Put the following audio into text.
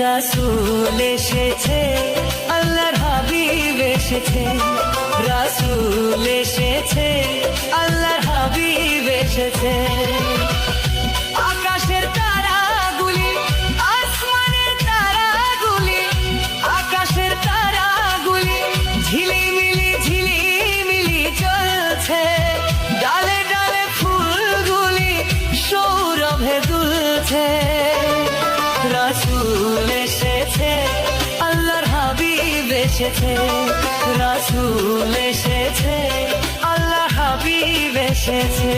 রাসূল এসেছে, আল্লাহর হাবিব এসেছে, রাসূল এসেছে, আল্লাহর হাবিব এসেছে। আকাশের তারাগুলি, আসমানের তারাগুলি, আকাশের তারাগুলি ঝিলিমিলি ঝিলিমিলি জ্বলছে। ডালে ডালে ফুলগুলি সৌরভে দুলছে। রাসূল এসেছে, আল্লাহর হাবিব এসেছে, রাসূল এসেছে, আল্লাহর হাবিব এসেছে।